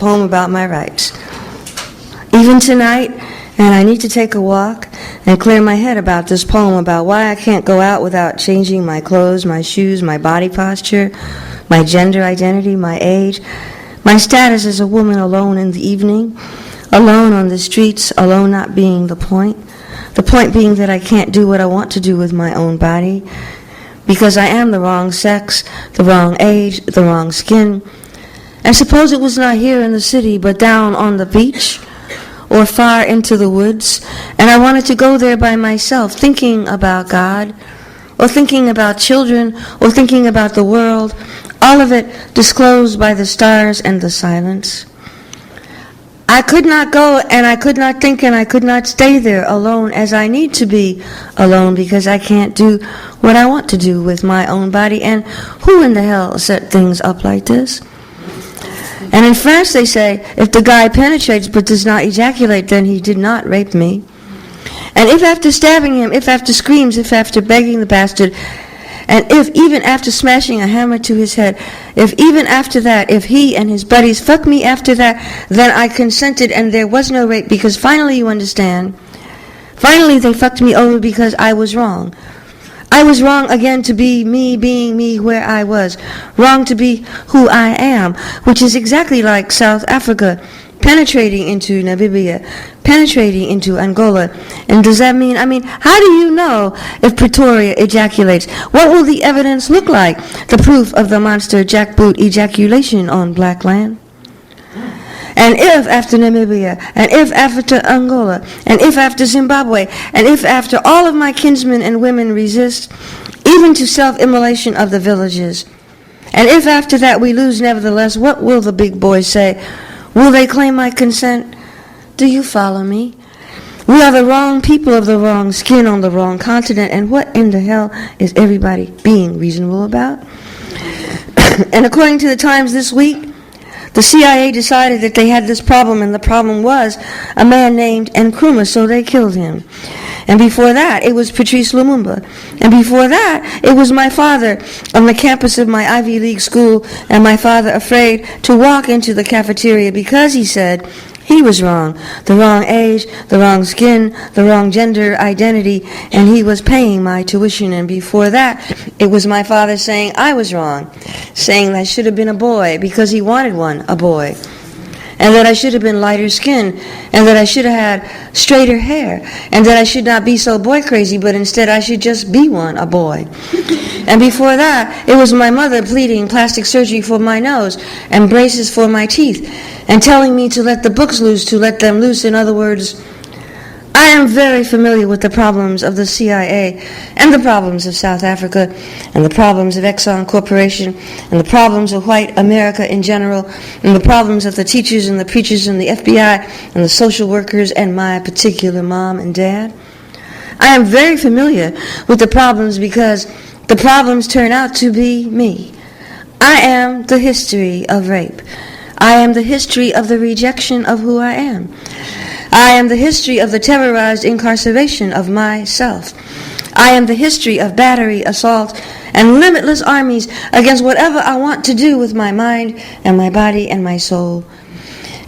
poem about my rights. Even tonight, and I need to take a walk and clear my head about this poem about why I can't go out without changing my clothes, my shoes, my body posture, my gender identity, my age, my status as a woman alone in the evening, alone on the streets, alone not being the point being that I can't do what I want to do with my own body, because I am the wrong sex, the wrong age, the wrong skin. And suppose it was not here in the city, but down on the beach, or far into the woods, and I wanted to go there by myself, thinking about God, or thinking about children, or thinking about the world, all of it disclosed by the stars and the silence. I could not go, and I could not think, and I could not stay there alone as I need to be alone, because I can't do what I want to do with my own body. And who in the hell set things up like this? And in France they say, if the guy penetrates but does not ejaculate, then he did not rape me. And if after stabbing him, if after screams, if after begging the bastard, and if even after smashing a hammer to his head, if even after that, if he and his buddies fucked me after that, then I consented and there was no rape, because finally, you understand, finally they fucked me over because I was wrong. I was wrong again to be me being me where I was, wrong to be who I am, which is exactly like South Africa, penetrating into Namibia, penetrating into Angola. And does that mean, how do you know if Pretoria ejaculates? What will the evidence look like? The proof of the monster jackboot ejaculation on black land? And if after Namibia, and if after Angola, and if after Zimbabwe, and if after all of my kinsmen and women resist, even to self-immolation of the villages, and if after that we lose nevertheless, what will the big boys say? Will they claim my consent? Do you follow me? We are the wrong people of the wrong skin on the wrong continent, and what in the hell is everybody being reasonable about? And according to the Times this week, the CIA decided that they had this problem, and the problem was a man named Nkrumah, so they killed him. And before that, it was Patrice Lumumba. And before that, it was my father on the campus of my Ivy League school, and my father afraid to walk into the cafeteria because he said he was wrong. The wrong age, the wrong skin, the wrong gender identity, and he was paying my tuition. And before that, it was my father saying I was wrong, saying I should have been a boy because he wanted one, a boy. And that I should have been lighter skinned, and that I should have had straighter hair, and that I should not be so boy crazy, but instead I should just be one, a boy. And before that, it was my mother pleading plastic surgery for my nose and braces for my teeth, and telling me to let the books loose, to let them loose. In other words, I am very familiar with the problems of the CIA, and the problems of South Africa, and the problems of Exxon Corporation, and the problems of white America in general, and the problems of the teachers and the preachers and the FBI and the social workers and my particular mom and dad. I am very familiar with the problems because the problems turn out to be me. I am the history of rape. I am the history of the rejection of who I am. I am the history of the terrorized incarceration of myself. I am the history of battery, assault, and limitless armies against whatever I want to do with my mind and my body and my soul.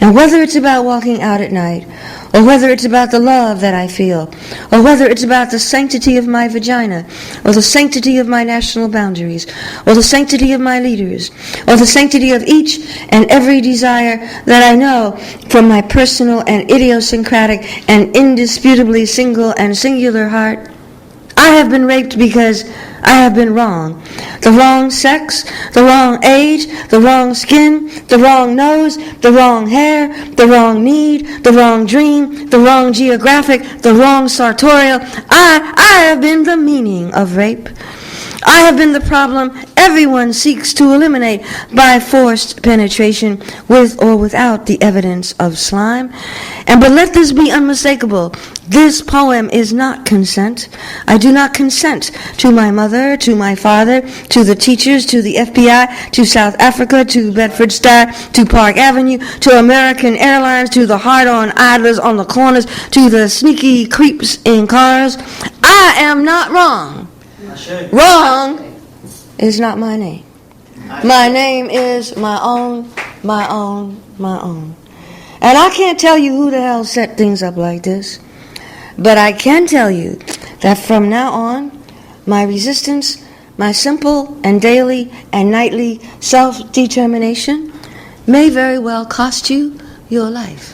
And whether it's about walking out at night, or whether it's about the love that I feel, or whether it's about the sanctity of my vagina, or the sanctity of my national boundaries, or the sanctity of my leaders, or the sanctity of each and every desire that I know from my personal and idiosyncratic and indisputably single and singular heart, I have been raped because I have been wrong. The wrong sex, the wrong age, the wrong skin, the wrong nose, the wrong hair, the wrong need, the wrong dream, the wrong geographic, the wrong sartorial. I have been the meaning of rape. I have been the problem everyone seeks to eliminate by forced penetration with or without the evidence of slime. But let this be unmistakable. This poem is not consent. I do not consent to my mother, to my father, to the teachers, to the FBI, to South Africa, to Bedford-Stuyvesant, to Park Avenue, to American Airlines, to the hard-on idlers on the corners, to the sneaky creeps in cars. I am not wrong. Wrong is not my name. My name is my own, my own, my own. And I can't tell you who the hell set things up like this, but I can tell you that from now on, my resistance, my simple and daily and nightly self-determination may very well cost you your life.